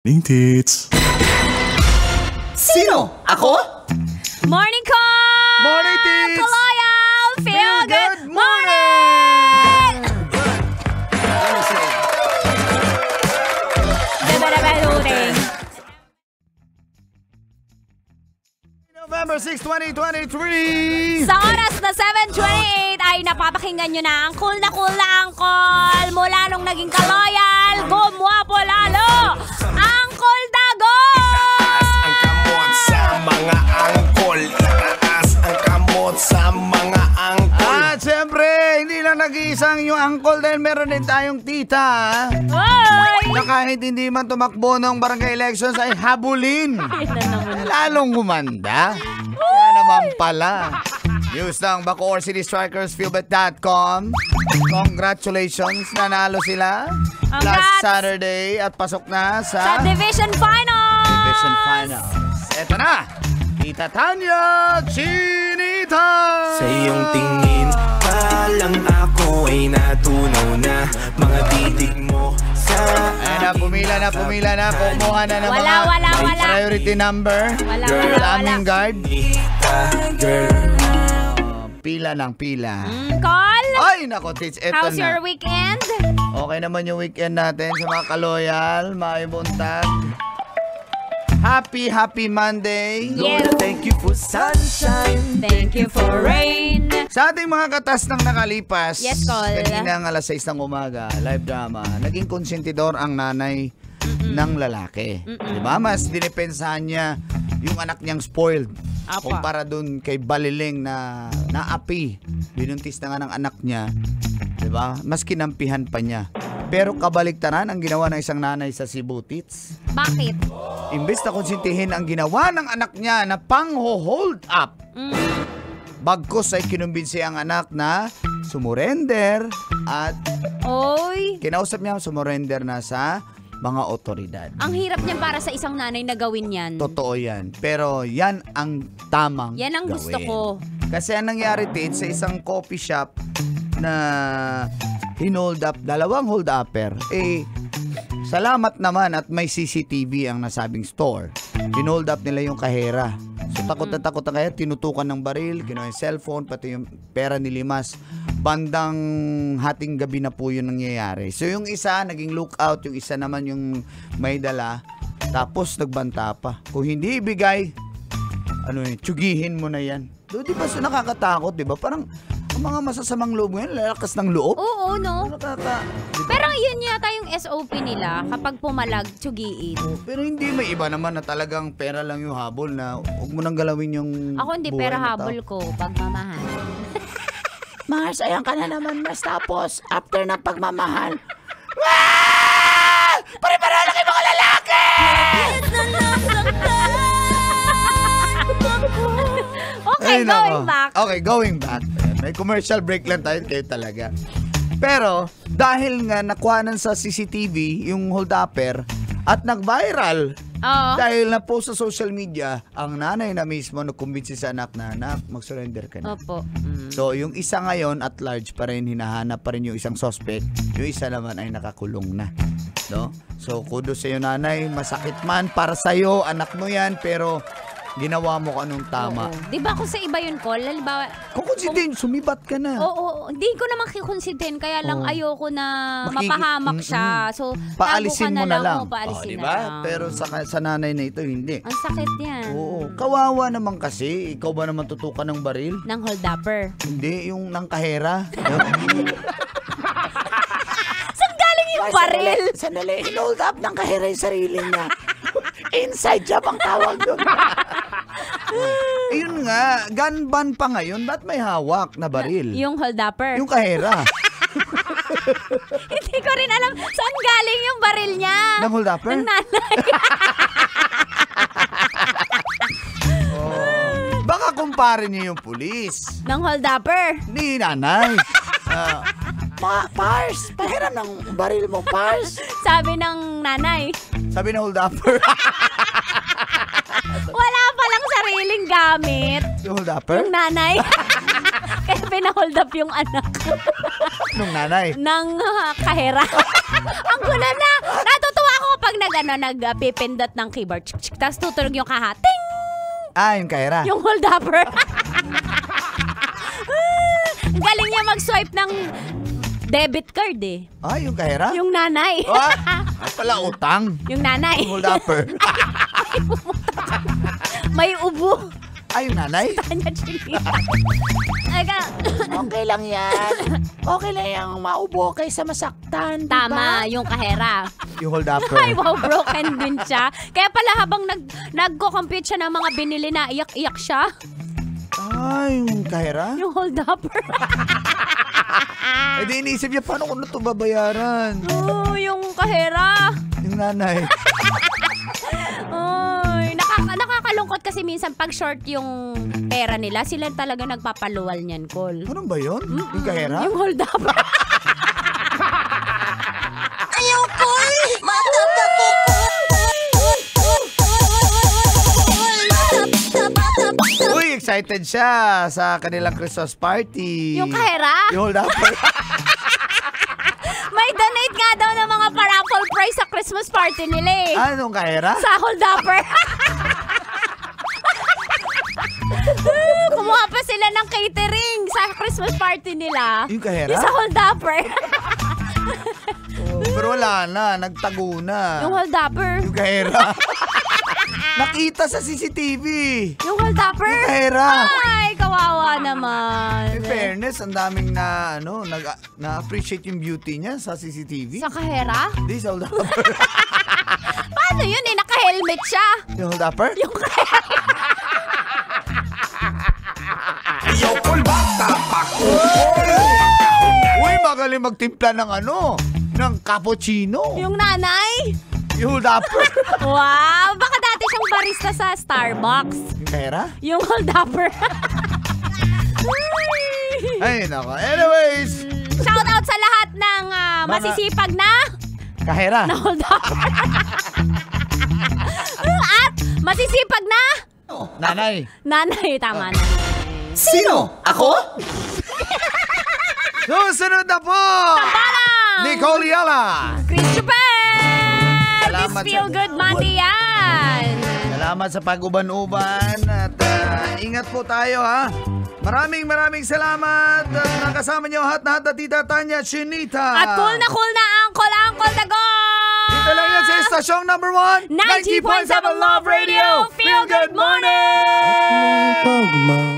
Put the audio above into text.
Tits. Sino? Ako? Morning call! Morning, Tits! Kaloyal! Feel good morning! Dabaluting. November 6, 2023! Sa oras na 7:28 ay napapakinggan nyo na ang cool na angkol. Mula nung naging kaloyal, gumwapo lalo! Angkol Dagol! Ang kamot sa mga angkol. Itaas ang kamot sa mga angkol. At syempre, hindi lang nag-iisang yung uncle dahil meron din tayong tita. Hoy! Na kahit hindi man tumakbo ng barangay elections ay habulin. Lalong gumanda. Kaya naman pala. News ng Bacoor City Strikers, Philbet.com. Congratulations, nanalo sila last Saturday at pasok na Sa sa Division Finals! Division Finals. Eto na, Tita Tanya Chinita! Sa iyong tingin, palang ako ay natunaw na. Mga titig mo sa Ayan na, pumila na. Kumuha na ng Wala. priority number. Wala. Aming guard. girl. Pila ng pila. Call? Ay, nako, Tits, eto How's na. your weekend? Okay naman yung weekend natin sa mga kaloyal, maibuntag. Happy Monday. Yes. Thank you for sunshine. Thank you for rain. Sa ating mga katas ng nakalipas, Yes, Col. kanina ng alas 6 ng umaga, live drama, naging konsentidor ang nanay ng lalaki. Diba? Mas dinipensahan niya yung anak niyang spoiled. Apa. Kumpara dun kay Baliling na naapi. Binuntis na nga ng anak niya. Diba? Mas kinampihan pa niya. Pero kabaliktaran ang ginawa ng isang nanay sa Cebu, Tits. Bakit? Imbes na konsentihin ang ginawa ng anak niya na pang-hold up. Bagkus ay kinumbinsi ang anak na sumurrender at Oy! kinausap niya sumurrender na sa mga otoridad. Ang hirap niyan para sa isang nanay na gawin yan. Totoo yan. Pero yan ang tamang Yan ang gusto gawin. ko. Kasi ang nangyari, Tits, sa isang coffee shop na hinold up, dalawang hold upper, salamat naman at may CCTV ang nasabing store. Hinold up nila yung kahera. So takot na kaya, tinutukan ng baril, kinuha yung cellphone, pati yung pera ni Limas. Bandang hating gabi na po yun nangyayari. So yung isa, naging lookout, yung isa naman yung may dala, tapos nagbanta pa. Kung hindi ibigay, tsugihin mo na yan. Do, di ba so nakakatakot, di ba? Parang ang mga masasamang loob ngayon, lalakas ng loob. Oo, no? Diba? Pero yun yata yung SOP nila kapag pumalag, tsugiin. Pero hindi, may iba naman na talagang pera lang yung habol na huwag mo nang galawin yung Ako hindi, buhay pera na tao. habol ko, pagmamahal. Mars, ayan ka na naman, Mars. Tapos, after ng pagmamahal, pare-para na kayo mga lalaki! Okay, Ay, going nako. back. Okay, going back. May commercial break lang tayo, kayo talaga. Pero, dahil nga nakuhanan sa CCTV yung hold upper at nag-viral, Oo. dahil na po sa social media, ang nanay na mismo nagkumbinsi sa anak na, anak, mag-surrender ka na. Opo. So, yung isa ngayon at large pa rin, hinahanap pa rin yung isang suspect. Yung isa naman ay nakakulong na. No? So, kudos sa iyo, nanay. Masakit man para sa iyo, anak mo yan, pero ginawa mo kung anong tama. Oo. Di ba kung sa iba yun, Col? Halimbawa, Kung konsitin, sumibat ka na. oo, hindi ko naman kikonsintin, kaya lang Oo. ayoko na mapahamak siya. So, Paalisin tago ka mo na lang. Oo, paalisin diba? na lang. Pero sa nanay na ito, hindi. Ang sakit yan. Oo. Kawawa naman kasi. Ikaw ba naman tutukan ng baril? Ng hold-upper. Hindi, yung ng kahera. Saan galing yung baril? Sandali, hold up ng kahera yung sarili niya. Inside job ang tawag doon. Ayun nga, gun ban pa ngayon, ba't may hawak na baril? Yung hold-upper. Yung kahera. Hindi ko rin alam saan galing yung baril niya. Ng hold upper? Ng nanay. Baka kumpare niyo yung pulis. Ng hold-upper. Ni nanay. Pars, pahiram ng baril mo, Pars. Sabi ng nanay, Sabi ng hold upper. wala palang sariling gamit. Yung hold upper? Yung nanay. Kaya pinahold up yung anak. Nung nanay. Ng kahera. Ang gulo na. Natutuwa ako pag nagpipindot ng keyboard. Tapos tutunog yung kaha. Ting! Yung kahera. Yung hold upper. Ang galing niya mag-swipe ng debit card eh. Yung kahera? Yung nanay. Pala utang. Yung nanay. Hold upper. May ubo. Yung nanay? Tanya Chinita. Okay lang yan. Okay lang yung maubo kaysa masaktan. Diba? Tama, yung kahera. Yung hold upper. Ay, wow, broken din siya. Kaya pala habang nagko-compute siya ng mga binili na iyak-iyak siya. Yung kahera? Yung hold upper. Di iniisip niya, paano ko na ito babayaran? Yung kahera. Yung nanay. Ay, nakakalungkot kasi minsan pag short yung pera nila, sila talaga nagpapaluwal niyan, Col. Ano ba yun? Yung kahera? Yung hold upper. Ayaw, Col! Matatapo ko! Uy, excited siya sa kanilang Christmas party. Yung kahera? Yung hold upper. May donate nga daw ng mga paraffle prize sa Christmas party nila eh. Anong kahera? Sa hold upper. Kumuha pa sila ng catering sa Christmas party nila. Yung kahera? Yung sa hold upper. Pero wala na, nagtago na. Yung hold upper. Yung kahera. Nakita sa CCTV. Yung hold upper. Yung kahera. Ay, kawawa naman. In fairness, ang daming na-appreciate yung beauty niya sa CCTV. Sa kahera? Hindi, sa hold upper. Paano yun eh? Naka-helmet siya. Yung hold upper? Yung kahera. Ayaw, Col, bata pa ko. Uy, magaling magtimpla ng ng cappuccino. Yung nanay. Yung hold upper. Wow, baka dati siyang barista sa Starbucks. Yung kahera? Yung hold upper. Ay, nako. Anyways. Shout out sa lahat ng masisipag na Kahera. hold upper. At masisipag na Nanay. nanay, tama na. Sino? Ako? Susunod na po. Parang Nicole Yala. Christopher! Salamat This Feel sa- Good Monday yan. Salamat sa pag-uban-uban at ingat po tayo ha. Maraming salamat at nakasama niyo lahat na Tita Tanya Chinita. At cool na Uncle Dagon! Dito lang yan sa estasyong number 1, 90.7 Love Radio. Feel Good Morning! Pagmamahal